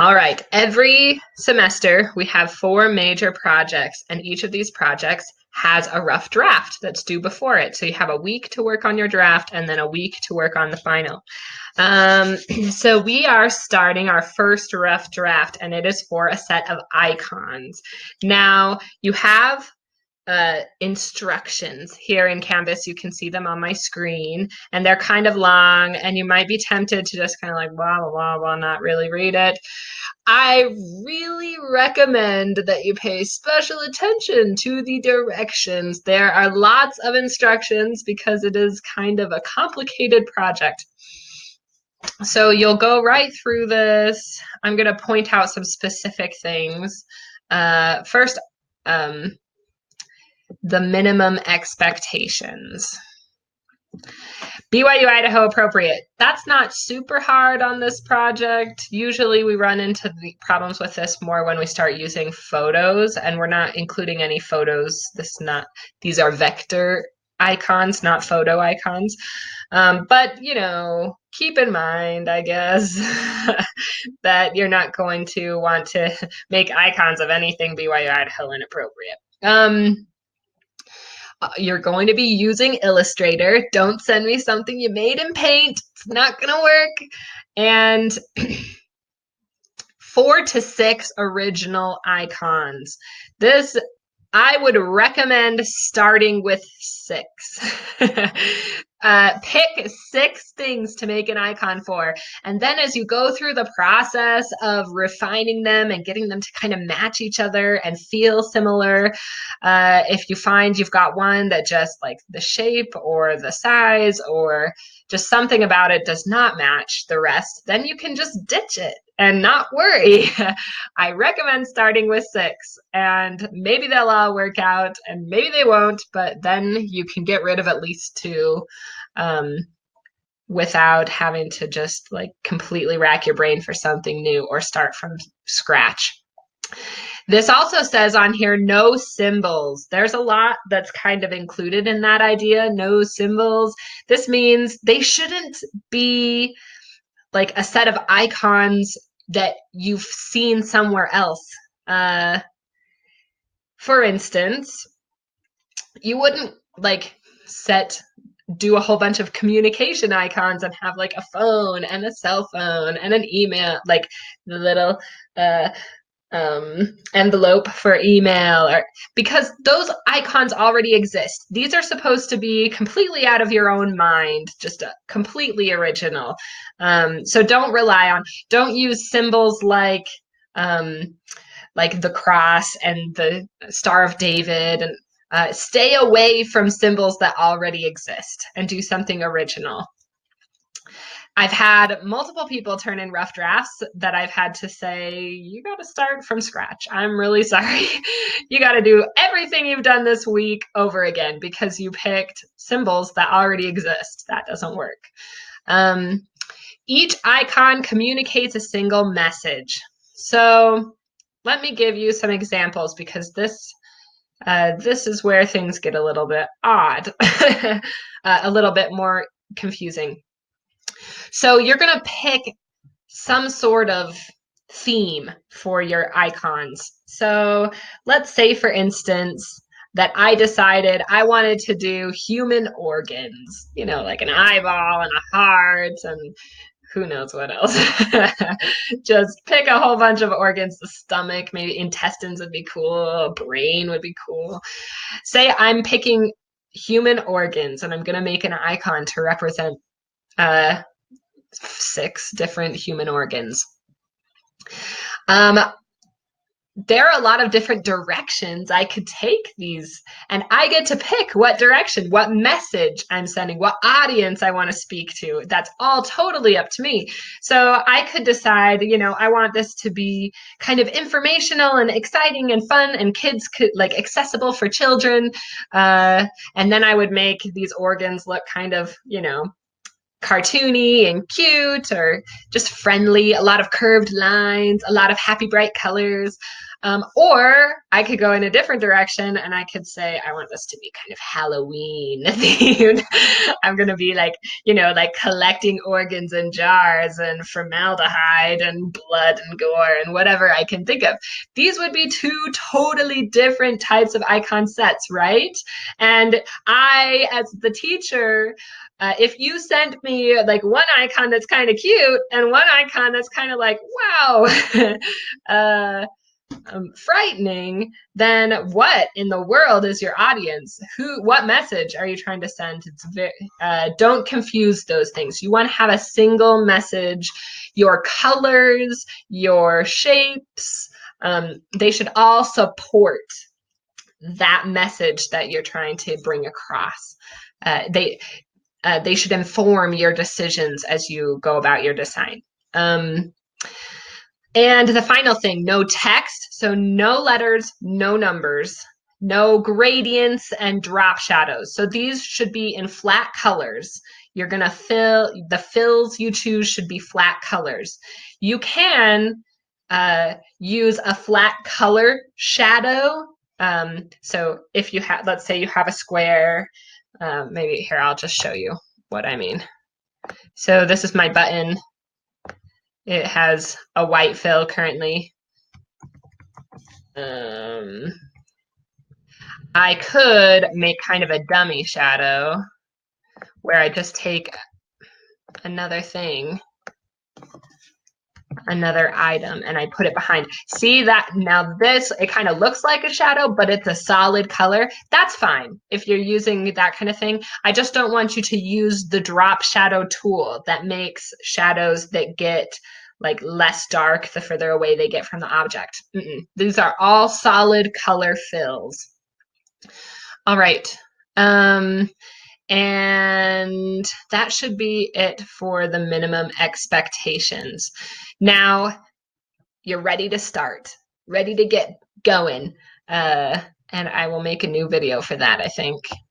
All right. Every semester, we have four major projects, and each of these projects has a rough draft that's due before it. So you have a week to work on your draft and then a week to work on the final. Um, so we are starting our first rough draft, and it is for a set of icons. Now, you have instructions here in Canvas. You can see them on my screen, and they're kind of long, and you might be tempted to just kind of like blah, blah, blah, blah, not really read it. I really recommend that you pay special attention to the directions. There are lots of instructions because it is kind of a complicated project. So you'll go right through this. I'm going to point out some specific things. First, the minimum expectations. BYU Idaho appropriate. That's not super hard on this project. Usually we run into the problems with this more when we start using photos, and we're not including any photos. These are vector icons, not photo icons. But keep in mind, I guess, that you're not going to want to make icons of anything BYU Idaho inappropriate. You're going to be using Illustrator. Don't send me something you made in Paint. It's not going to work. And 4 to 6 original icons. I would recommend starting with 6. Pick 6 things to make an icon for. And then as you go through the process of refining them and getting them to kind of match each other and feel similar, if you find you've got one that just like the shape or the size or just something about it does not match the rest, then you can just ditch it and not worry. I recommend starting with 6, and maybe they'll all work out and maybe they won't, but then you can get rid of at least 2 without having to just like completely rack your brain for something new or start from scratch. This also says on here, no symbols. There's a lot that's kind of included in that idea, no symbols. This means they shouldn't be like a set of icons that you've seen somewhere else. For instance, you wouldn't like do a whole bunch of communication icons and have like a phone and a cell phone and an email, like the little envelope for email, because those icons already exist. These are supposed to be completely out of your own mind, just completely original. So don't use symbols like the cross and the Star of David, and stay away from symbols that already exist and do something original. I've had multiple people turn in rough drafts that I've had to say, you got to start from scratch. I'm really sorry. You got to do everything you've done this week over again because you picked symbols that already exist. That doesn't work. Each icon communicates a single message. So let me give you some examples because this is where things get a little bit odd, a little bit more confusing. So you're going to pick some sort of theme for your icons. So let's say, for instance, that I decided I wanted to do human organs, like an eyeball and a heart and who knows what else. Just pick a whole bunch of organs. The stomach, maybe intestines would be cool, brain would be cool. Say I'm picking human organs and I'm going to make an icon to represent 6 different human organs. There are a lot of different directions I could take these, and I get to pick what direction, what message I'm sending, what audience I want to speak to. That's all totally up to me. So I could decide, I want this to be kind of informational and exciting and fun and kids could like accessible for children. And then I would make these organs look kind of, cartoony and cute or just friendly, a lot of curved lines, a lot of happy, bright colors. Or I could go in a different direction and I could say, I want this to be kind of Halloween themed. I'm going to be like, like collecting organs in jars and formaldehyde and blood and gore and whatever I can think of. These would be two totally different types of icon sets, right? And I, as the teacher, if you sent me like one icon that's kind of cute and one icon that's kind of like, wow, frightening, then what in the world is your audience? What message are you trying to send? Don't confuse those things. You want to have a single message. Your colors, your shapes, they should all support that message that you're trying to bring across. They should inform your decisions as you go about your design. And the final thing, no text, so no letters, no numbers, no gradients and drop shadows. So these should be in flat colors. You're gonna the fills you choose should be flat colors. You can use a flat color shadow. So if you have, let's say you have a square, maybe here, I'll just show you what I mean. So this is my button. It has a white fill currently. I could make kind of a dummy shadow where I just take another thing, another item, and I put it behind. See that now this, it kind of looks like a shadow, but it's a solid color. That's fine if you're using that kind of thing. I just don't want you to use the drop shadow tool that makes shadows that get like less dark the further away they get from the object. These are all solid color fills. All right. And that should be it for the minimum expectations. Now you're ready to start, ready to get going. And I will make a new video for that, I think.